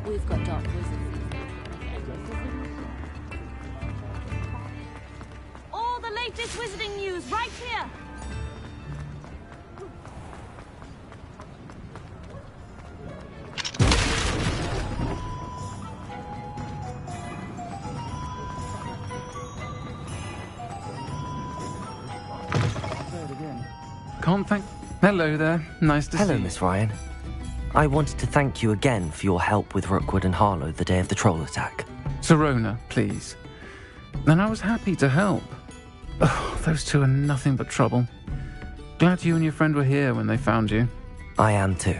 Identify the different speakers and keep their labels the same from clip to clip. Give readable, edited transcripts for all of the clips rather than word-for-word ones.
Speaker 1: We've got dark wizards. All the latest wizarding news right here!
Speaker 2: Can't thank... Hello there. Nice to see you.
Speaker 3: Hello, Miss Ryan. I wanted to thank you again for your help with Rookwood and Harlow the day of the troll attack.
Speaker 2: Sirona, please. And I was happy to help. Oh, those two are nothing but trouble. Glad you and your friend were here when they found you.
Speaker 3: I am too.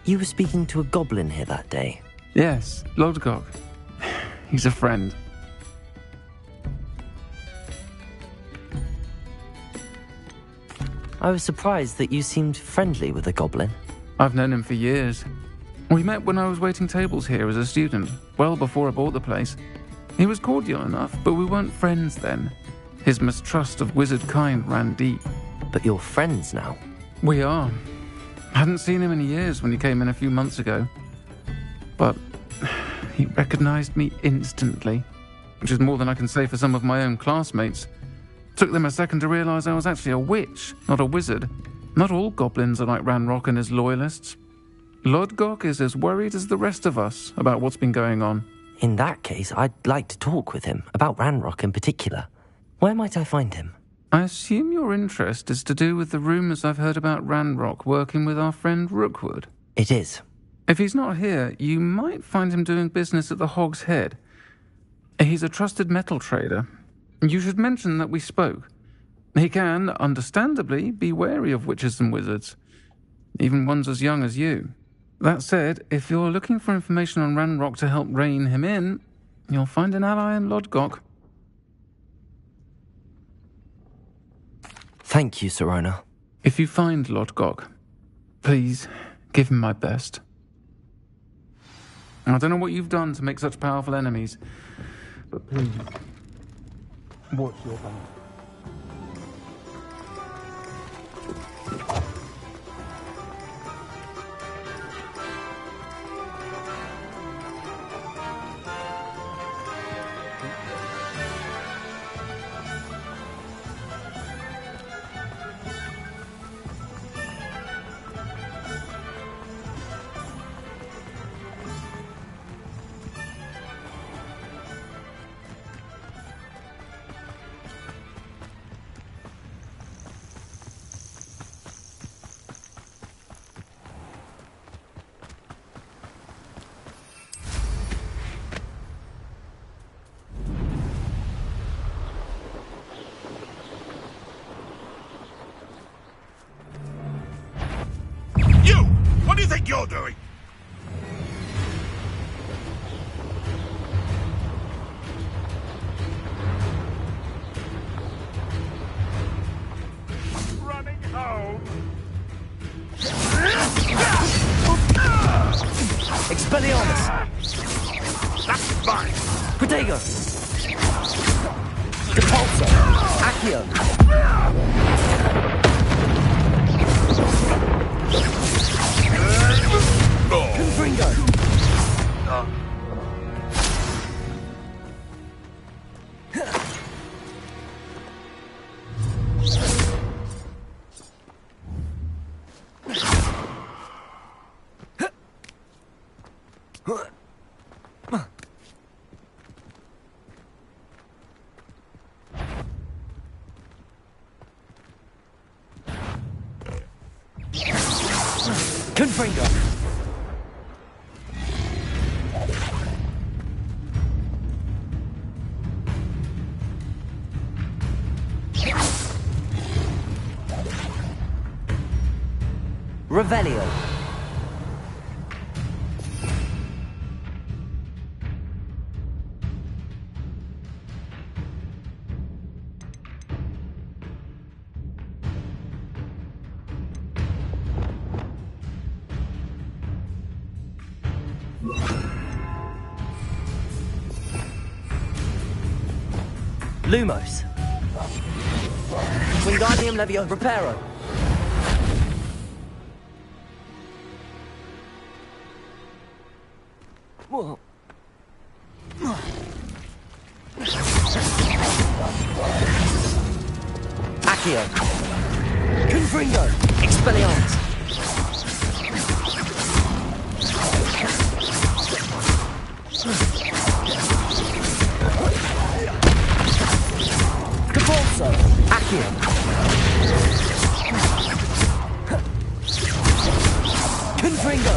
Speaker 3: You were speaking to a goblin here that day.
Speaker 2: Yes, Lodgok. He's a friend.
Speaker 3: I was surprised that you seemed friendly with a goblin.
Speaker 2: I've known him for years. We met when I was waiting tables here as a student, well before I bought the place. He was cordial enough, but we weren't friends then. His mistrust of wizard kind ran deep.
Speaker 3: But you're friends now.
Speaker 2: We are. Hadn't seen him in years when he came in a few months ago. But he recognized me instantly, which is more than I can say for some of my own classmates. Took them a second to realize I was actually a witch, not a wizard. Not all goblins are like Ranrock and his loyalists. Lodgok is as worried as the rest of us about what's been going on.
Speaker 3: In that case, I'd like to talk with him, about Ranrock in particular. Where might I find him?
Speaker 2: I assume your interest is to do with the rumors I've heard about Ranrock working with our friend Rookwood.
Speaker 3: It is.
Speaker 2: If he's not here, you might find him doing business at the Hog's Head. He's a trusted metal trader. You should mention that we spoke. He can, understandably, be wary of witches and wizards, even ones as young as you. That said, if you're looking for information on Ranrock to help rein him in, you'll find an ally in Lodgok.
Speaker 3: Thank you, Sirona.
Speaker 2: If you find Lodgok, please give him my best. I don't know what you've done to make such powerful enemies, but please, watch your back.
Speaker 4: What do you think you're doing? Running home.
Speaker 3: Expelliarmus!
Speaker 4: That's fine.
Speaker 3: Protego! Depulso! Accio! Confringo! Confringo! Revelio. Lumos. Wingardium Levio Reparo. Whoa. Accio. Confringo. Expelliarmus. Capolso. Accio. Confringo.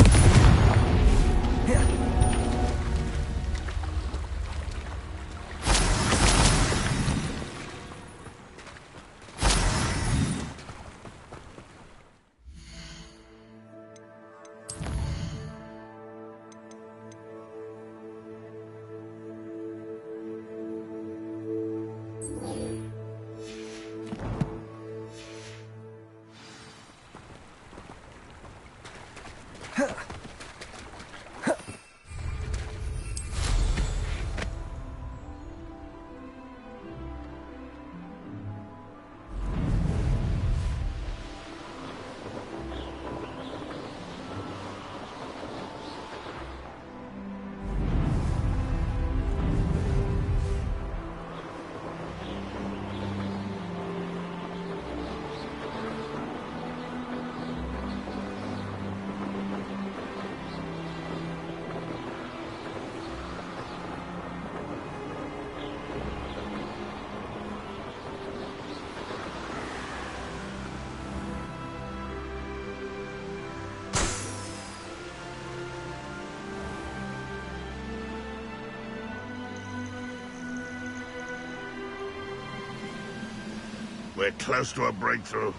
Speaker 4: We're close to a breakthrough.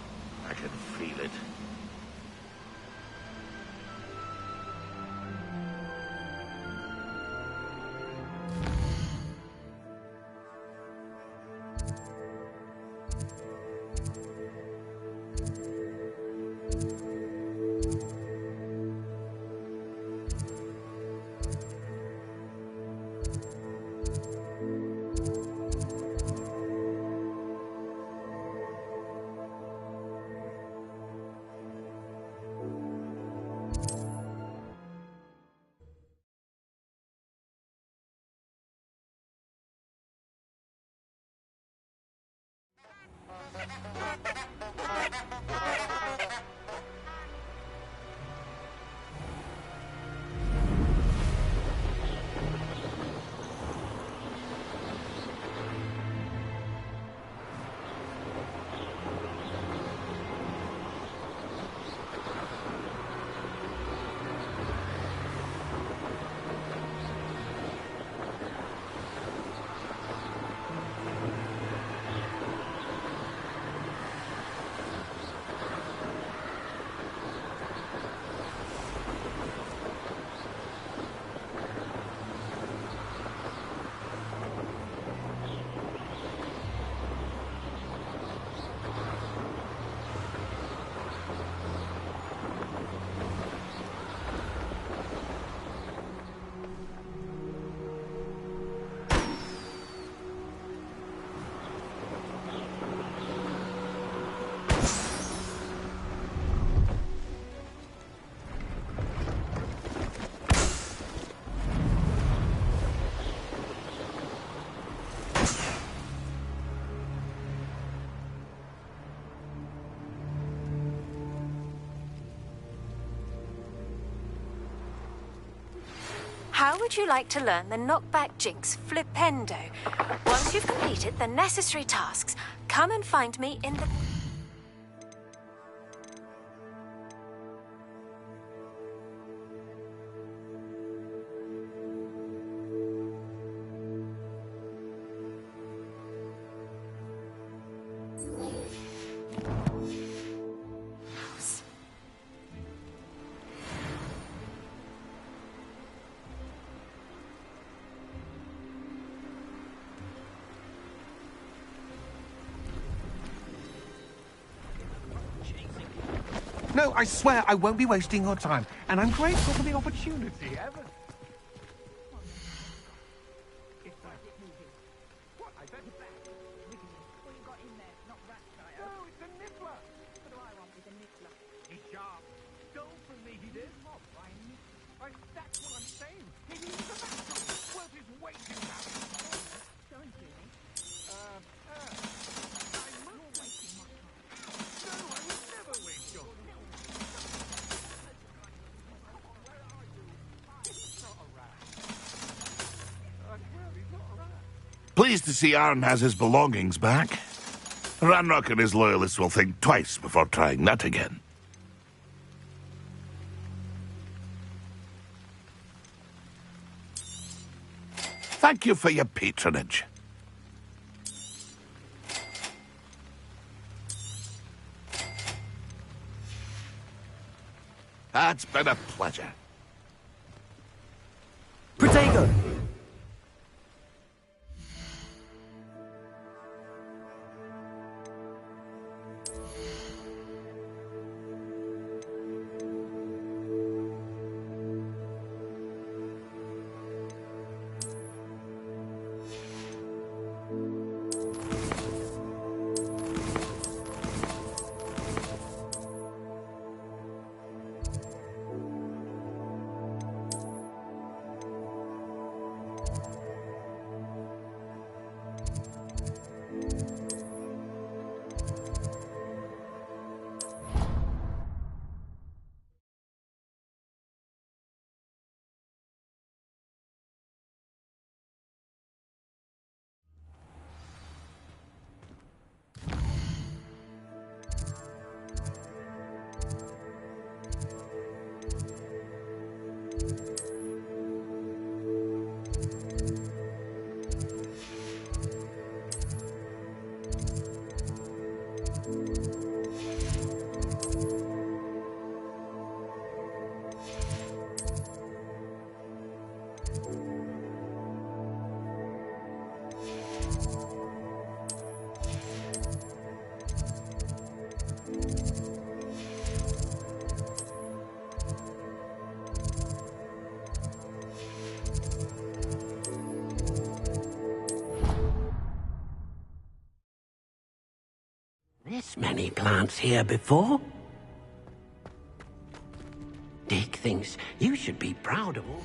Speaker 4: I can feel it.
Speaker 5: How would you like to learn the knockback jinx Flipendo? Once you've completed the necessary tasks, come and find me in the...
Speaker 6: No, I swear I won't be wasting your time, and I'm grateful for the opportunity. What? I better bet. That's what I'm saying. He needs the match. Worth his weight in that.
Speaker 1: Going to me.
Speaker 6: I'm not wasting my time. No, I would never waste your time. Where are you? He's not a rat. I swear he's not a rat.
Speaker 4: Pleased to see Arn has his belongings back. Ranrock and his loyalists will think twice before trying that again. Thank you for your patronage. It's been a pleasure.
Speaker 3: Protego!
Speaker 7: This many plants here before? Dick thinks you should be proud of all.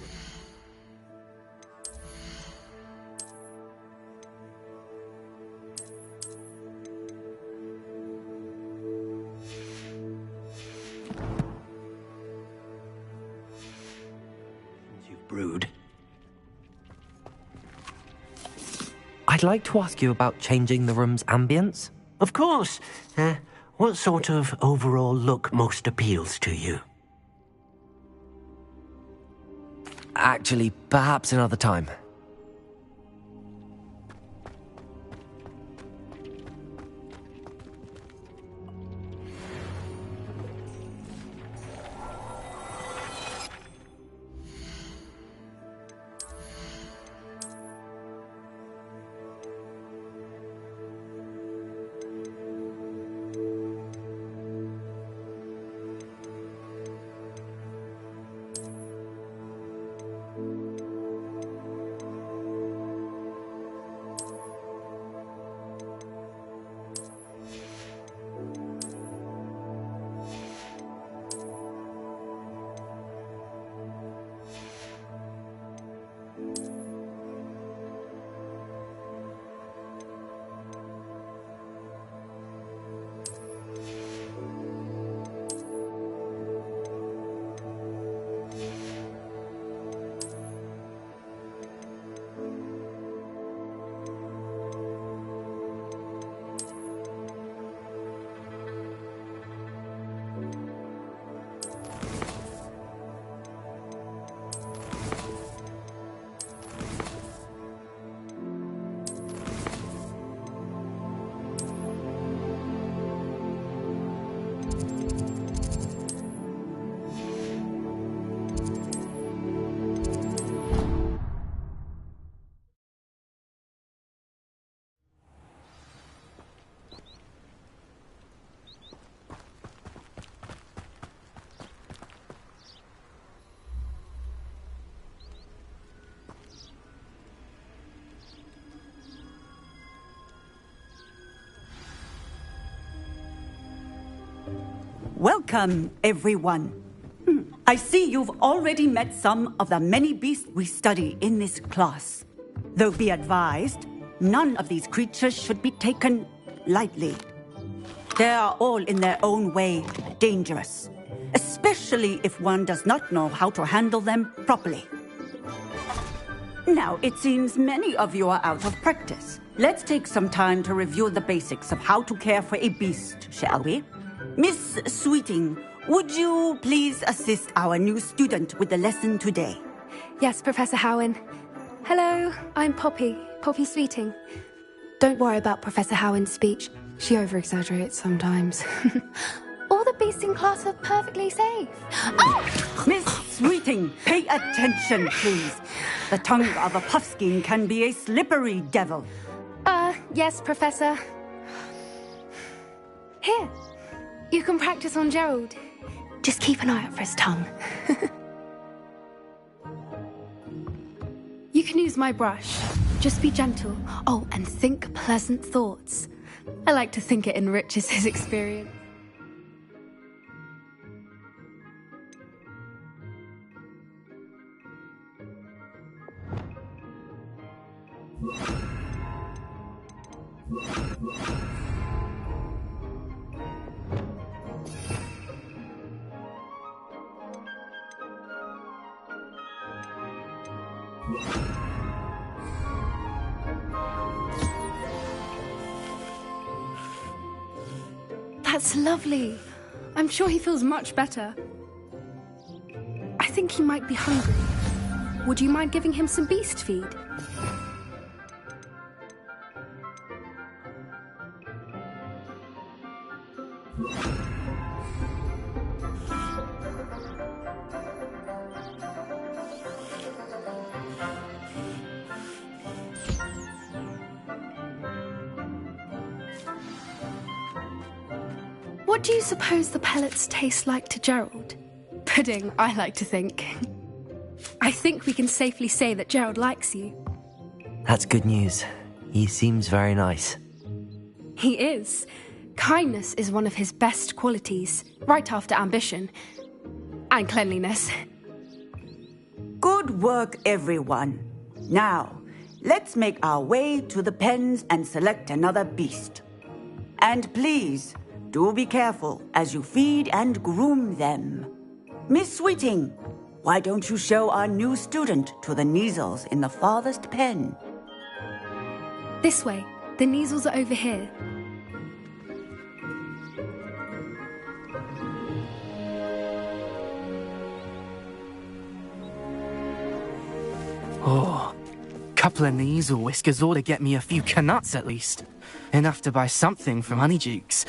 Speaker 7: You've brewed.
Speaker 3: I'd like to ask you about changing the room's ambience.
Speaker 7: Of course. What sort of overall look most appeals to you?
Speaker 3: Actually, perhaps another time.
Speaker 8: Welcome, everyone. I see you've already met some of the many beasts we study in this class. Though be advised, none of these creatures should be taken lightly. They are all in their own way dangerous, especially if one does not know how to handle them properly. Now, it seems many of you are out of practice. Let's take some time to review the basics of how to care for a beast, shall we? Miss Sweeting, would you please assist our new student with the lesson today?
Speaker 9: Yes, Professor Howen. Hello, I'm Poppy Sweeting. Don't worry about Professor Howen's speech. She over-exaggerates sometimes. All the beasts in class are perfectly safe. Oh!
Speaker 8: Miss Sweeting, pay attention, please. The tongue of a puffskein can be a slippery devil.
Speaker 9: Yes, Professor. Here, you can practice on Gerald. Just keep an eye out for his tongue. You can use my brush. Just be gentle. Oh, and think pleasant thoughts. I like to think it enriches his experience. That's lovely. I'm sure he feels much better. I think he might be hungry. Would you mind giving him some beast feed? What do you suppose the pellets taste like to Gerald? Pudding, I like to think. I think we can safely say that Gerald likes you.
Speaker 3: That's good news. He seems very nice.
Speaker 9: He is. Kindness is one of his best qualities, right after ambition. And cleanliness.
Speaker 8: Good work, everyone. Now, let's make our way to the pens and select another beast. And please, do be careful as you feed and groom them. Miss Sweeting, why don't you show our new student to the Kneazles in the farthest pen?
Speaker 9: This way. The Kneazles are over here.
Speaker 10: Oh, couple of Kneazle whiskers ought to get me a few canuts at least. Enough to buy something from Honeydukes.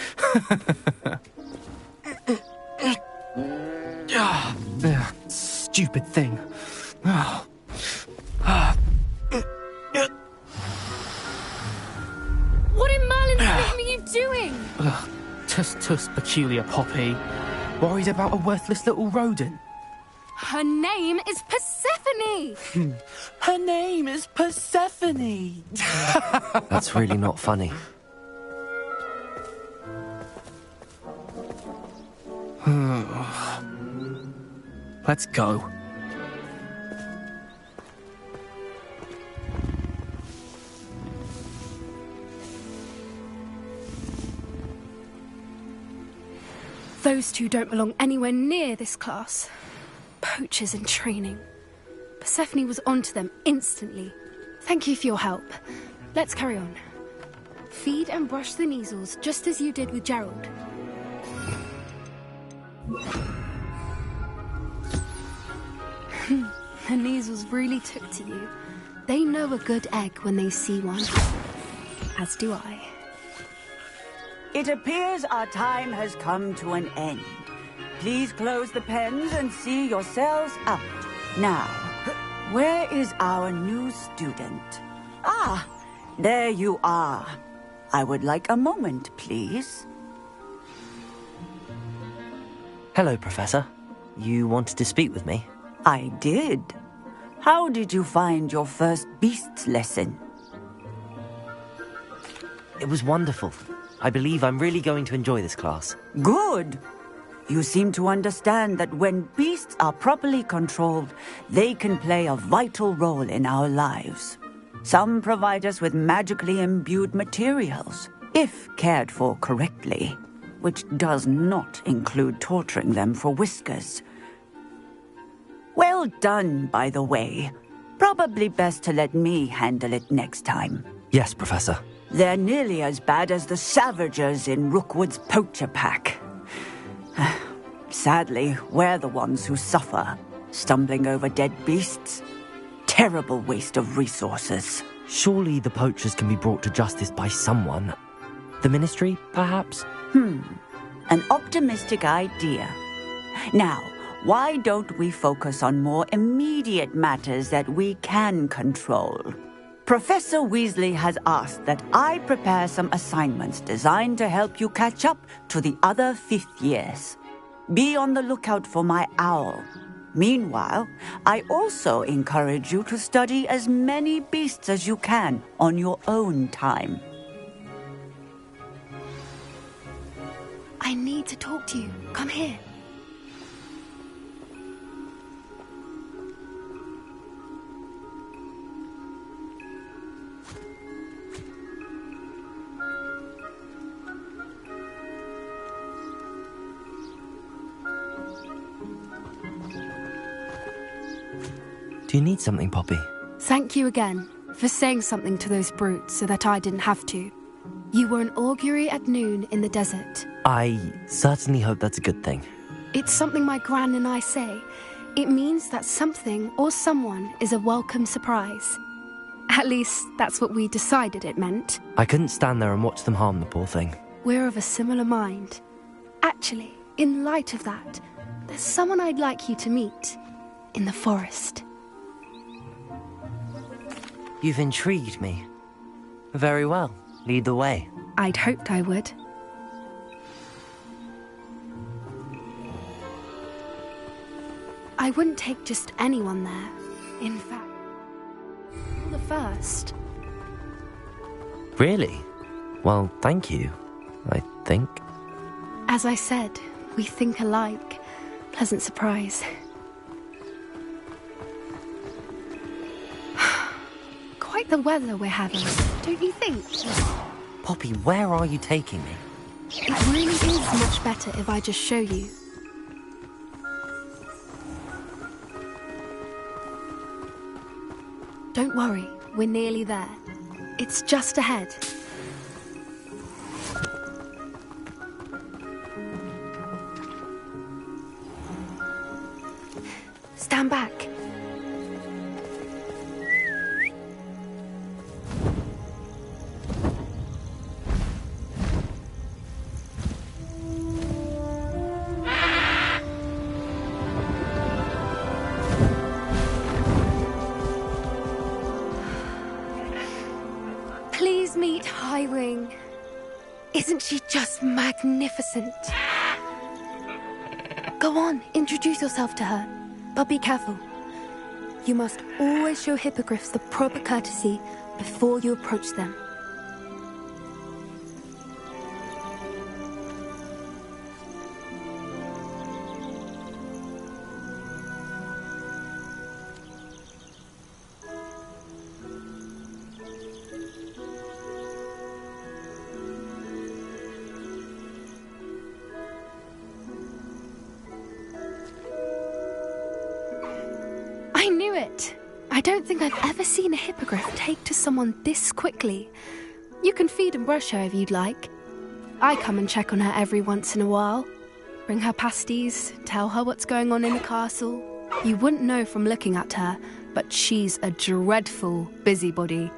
Speaker 10: Stupid thing.
Speaker 9: What in Merlin's name are you doing?
Speaker 10: Tuss, peculiar Poppy. Worried about a worthless little rodent?
Speaker 9: Her name is Persephone!
Speaker 10: Her name is Persephone!
Speaker 3: That's really not funny.
Speaker 10: Let's go.
Speaker 9: Those two don't belong anywhere near this class. Poachers in training. Persephone was onto them instantly. Thank you for your help. Let's carry on. Feed and brush the Kneazles just as you did with Gerald. The Kneazles really took to you. They know a good egg when they see one. As do I.
Speaker 8: It appears our time has come to an end. Please close the pens and see yourselves out. Now, where is our new student? Ah, there you are. I would like a moment, please.
Speaker 3: Hello, Professor. You wanted to speak with me?
Speaker 8: I did. How did you find your first beasts lesson?
Speaker 3: It was wonderful. I believe I'm really going to enjoy this class.
Speaker 8: Good. You seem to understand that when beasts are properly controlled, they can play a vital role in our lives. Some provide us with magically imbued materials, if cared for correctly, which does not include torturing them for whiskers. Well done, by the way. Probably best to let me handle it next time.
Speaker 3: Yes, Professor.
Speaker 8: They're nearly as bad as the Savagers in Rookwood's poacher pack. Sadly, we're the ones who suffer, stumbling over dead beasts. Terrible waste of resources.
Speaker 3: Surely the poachers can be brought to justice by someone. The Ministry, perhaps?
Speaker 8: An optimistic idea. Now, why don't we focus on more immediate matters that we can control? Professor Weasley has asked that I prepare some assignments designed to help you catch up to the other 5th years. Be on the lookout for my owl. Meanwhile, I also encourage you to study as many beasts as you can on your own time.
Speaker 9: I need to talk to you. Come here.
Speaker 3: Do you need something, Poppy?
Speaker 9: Thank you again for saying something to those brutes so that I didn't have to. You were an augury at noon in the desert.
Speaker 3: I certainly hope that's a good thing.
Speaker 9: It's something my gran and I say. It means that something or someone is a welcome surprise. At least, that's what we decided it meant.
Speaker 3: I couldn't stand there and watch them harm the poor thing.
Speaker 9: We're of a similar mind. Actually, in light of that, there's someone I'd like you to meet. In the forest.
Speaker 3: You've intrigued me. Very well. Lead the way.
Speaker 9: I'd hoped I would. I wouldn't take just anyone there. In fact, you're the first.
Speaker 3: Really? Well, thank you, I think.
Speaker 9: As I said, we think alike. Pleasant surprise. Quite the weather we're having, don't you think?
Speaker 3: Poppy, where are you taking me?
Speaker 9: It really is much better if I just show you. Don't worry, we're nearly there. It's just ahead. Stand back. Please meet Highwing. Isn't she just magnificent? Go on, introduce yourself to her. But be careful. You must always show hippogriffs the proper courtesy before you approach them. I knew it! I don't think I've ever seen a hippogriff take to someone this quickly. You can feed and brush her if you'd like. I come and check on her every once in a while. Bring her pasties, tell her what's going on in the castle. You wouldn't know from looking at her, but she's a dreadful busybody.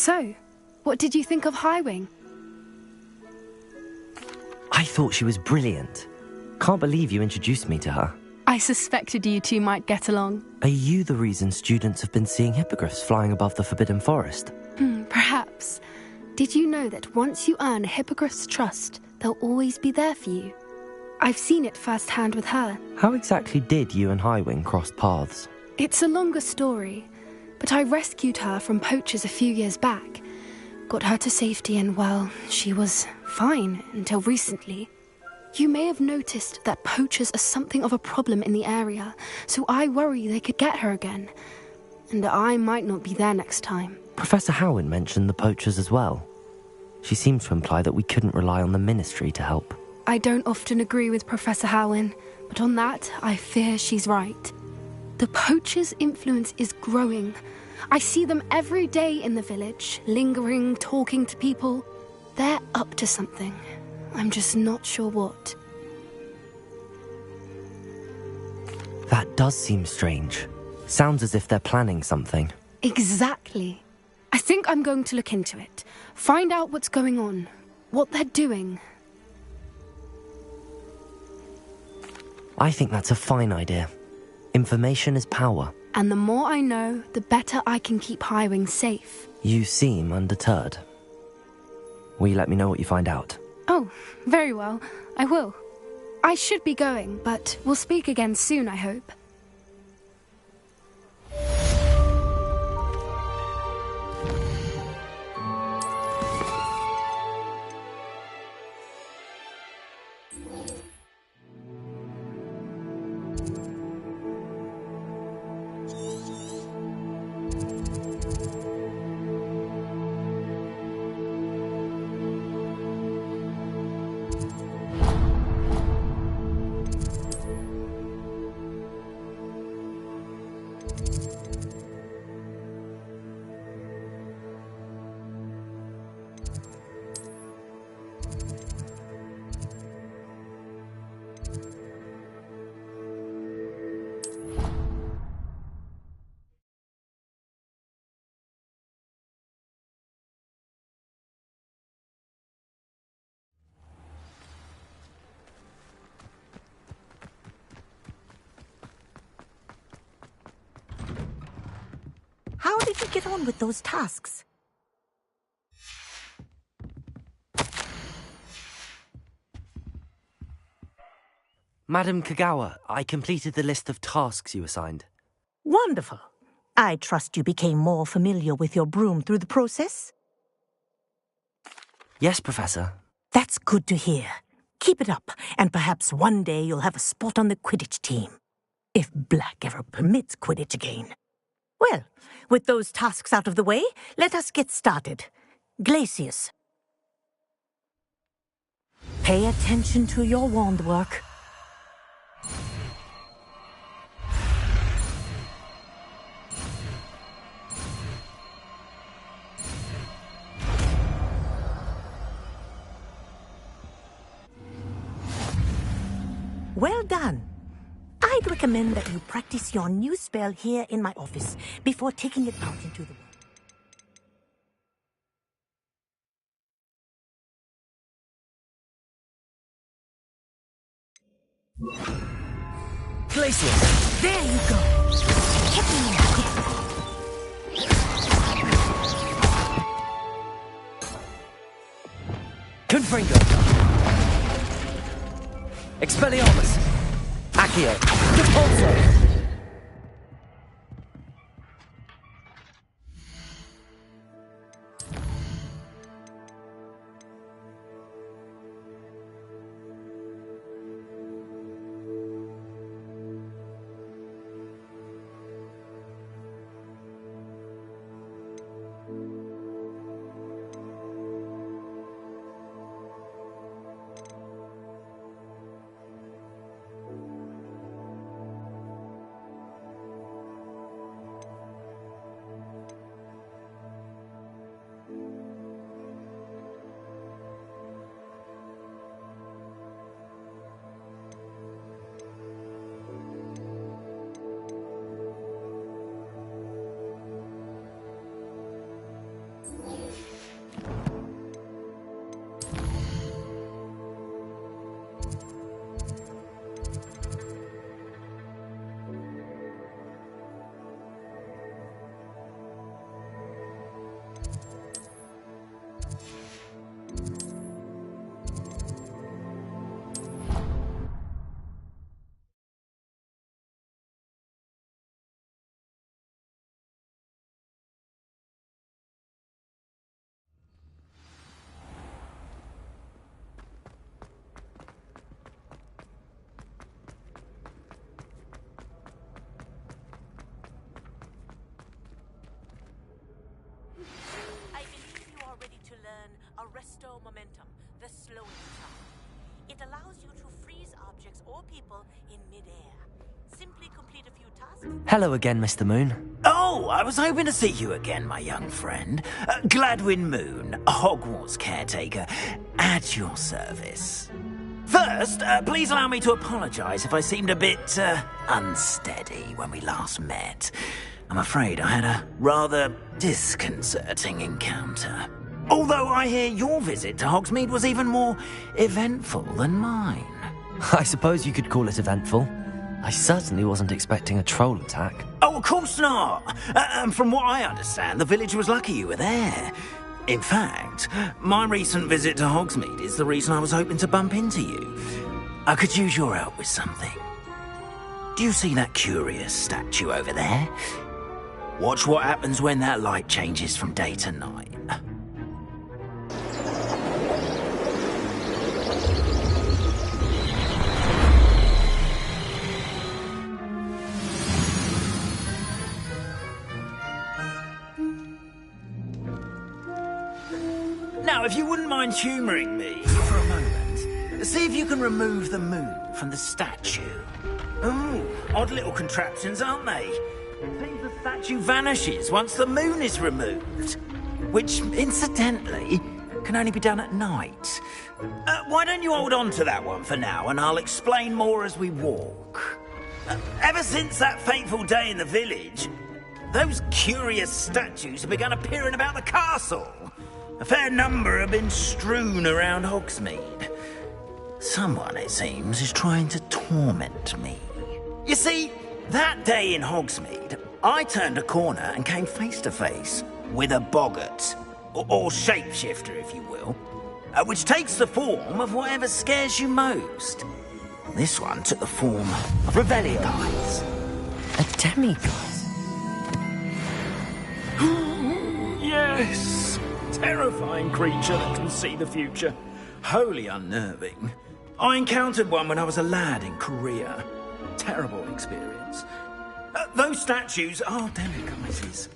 Speaker 9: So, what did you think of Highwing?
Speaker 3: I thought she was brilliant. Can't believe you introduced me to her.
Speaker 9: I suspected you two might get along.
Speaker 3: Are you the reason students have been seeing hippogriffs flying above the Forbidden Forest?
Speaker 9: Perhaps. Did you know that once you earn a hippogriff's trust, they'll always be there for you? I've seen it firsthand with her.
Speaker 3: How exactly did you and Highwing cross paths?
Speaker 9: It's a longer story, but I rescued her from poachers a few years back. Got her to safety and, well, she was fine until recently. You may have noticed that poachers are something of a problem in the area, so I worry they could get her again. And I might not be there next time.
Speaker 3: Professor Howin mentioned the poachers as well. She seemed to imply that we couldn't rely on the Ministry to help.
Speaker 9: I don't often agree with Professor Howin, but on that, I fear she's right. The poachers' influence is growing. I see them every day in the village, lingering, talking to people. They're up to something. I'm just not sure what.
Speaker 3: That does seem strange. Sounds as if they're planning something.
Speaker 9: Exactly. I think I'm going to look into it. Find out what's going on. What they're doing.
Speaker 3: I think that's a fine idea. Information is power.
Speaker 9: And the more I know, the better I can keep Highwing safe.
Speaker 3: You seem undeterred. Will you let me know what you find out?
Speaker 9: Oh, very well. I will. I should be going, but we'll speak again soon, I hope.
Speaker 1: How did you get on with those tasks?
Speaker 3: Madam Kagawa, I completed the list of tasks you assigned.
Speaker 1: Wonderful. I trust you became more familiar with your broom through the process?
Speaker 3: Yes, Professor.
Speaker 1: That's good to hear. Keep it up, and perhaps one day you'll have a spot on the Quidditch team. If Black ever permits Quidditch again. Well, with those tasks out of the way, let us get started. Glacius. Pay attention to your wand work. Well done. I'd recommend that you practice your new spell here in my office before taking it out into the world.
Speaker 3: Glacius!
Speaker 1: There you go. Hit me
Speaker 3: Confringo! Expelliarmus! Accio! Repulso! Hello again, Mr. Moon.
Speaker 11: Oh, I was hoping to see you again, my young friend. Gladwin Moon, Hogwarts caretaker, at your service. First, please allow me to apologise if I seemed a bit, unsteady when we last met. I'm afraid I had a rather disconcerting encounter. Although I hear your visit to Hogsmeade was even more eventful than mine.
Speaker 3: I suppose you could call it eventful. I certainly wasn't expecting a troll attack.
Speaker 11: Oh, of course not. From what I understand, the village was lucky you were there. In fact, my recent visit to Hogsmeade is the reason I was hoping to bump into you. I could use your help with something. Do you see that curious statue over there? Watch what happens when that light changes from day to night. Now, if you wouldn't mind humouring me for a moment, see if you can remove the moon from the statue. Ooh, odd little contraptions, aren't they? Seems the statue vanishes once the moon is removed. Which, incidentally, can only be done at night. Why don't you hold on to that one for now, and I'll explain more as we walk. Ever since that fateful day in the village, those curious statues have begun appearing about the castle. A fair number have been strewn around Hogsmeade. Someone, it seems, is trying to torment me. You see, that day in Hogsmeade, I turned a corner and came face to face with a boggart, or shapeshifter, if you will, which takes the form of whatever scares you most. This one took the form of Revelio.
Speaker 3: A demigod?
Speaker 11: Yes! Terrifying creature that can see the future. Wholly unnerving. I encountered one when I was a lad in Korea. Terrible experience. Those statues are demiguises.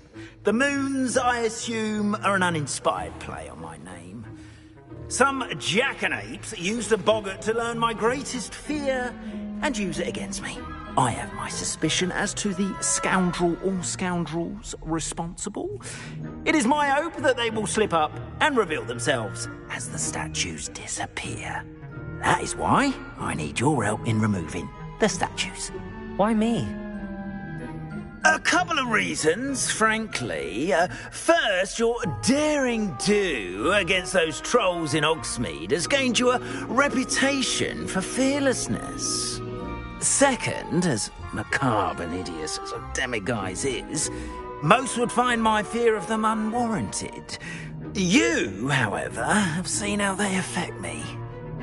Speaker 11: The moons, I assume, are an uninspired play on my name. Some jackanapes used a boggart to learn my greatest fear and use it against me. I have my suspicion as to the scoundrel or scoundrels responsible. It is my hope that they will slip up and reveal themselves as the statues disappear. That is why I need your help in removing the statues.
Speaker 3: Why me?
Speaker 11: A couple of reasons, frankly. First, your daring do against those trolls in Hogsmeade has gained you a reputation for fearlessness. Second, as macabre and hideous as a demiguise is, most would find my fear of them unwarranted. You, however, have seen how they affect me.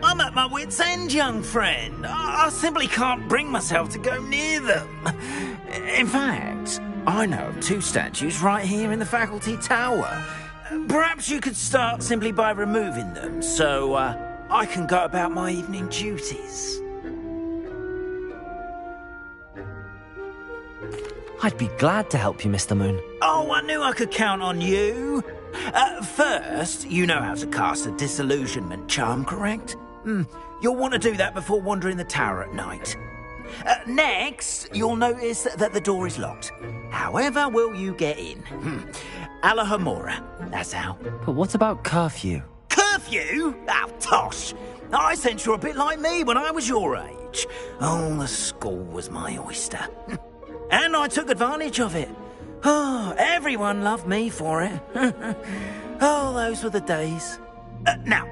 Speaker 11: I'm at my wit's end, young friend. I simply can't bring myself to go near them. In fact, I know of two statues right here in the faculty tower. Perhaps you could start simply by removing them, so I can go about my evening duties.
Speaker 3: I'd be glad to help you, Mr. Moon.
Speaker 11: Oh, I knew I could count on you. First, you know how to cast a disillusionment charm, correct? You'll want to do that before wandering the tower at night. Next, you'll notice that the door is locked. However will you get in? Alahomora, that's how.
Speaker 3: But what about curfew?
Speaker 11: Curfew? Oh, tosh. I sense you're a bit like me when I was your age. Oh, the school was my oyster. And I took advantage of it. Oh, everyone loved me for it. Oh, those were the days. Now,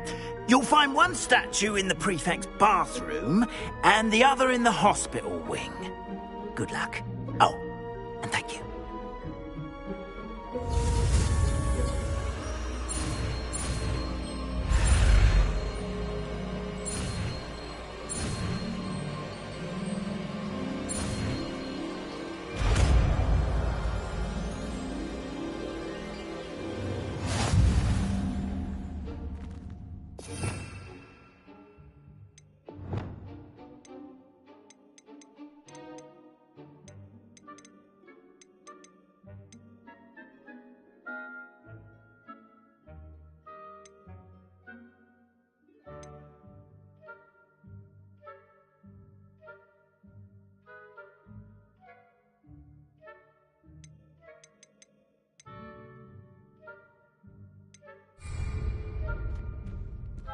Speaker 11: you'll find one statue in the prefect's bathroom and the other in the hospital wing. Good luck. Oh, and thank you.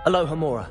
Speaker 3: Aloha, Mora.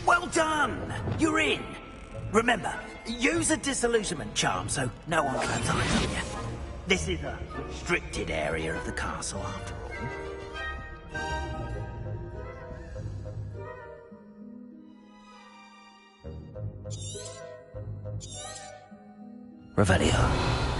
Speaker 11: Well done! You're in! Remember, use a disillusionment charm so no one claps eyes on you. This is a restricted area of the castle, after all. Revelio.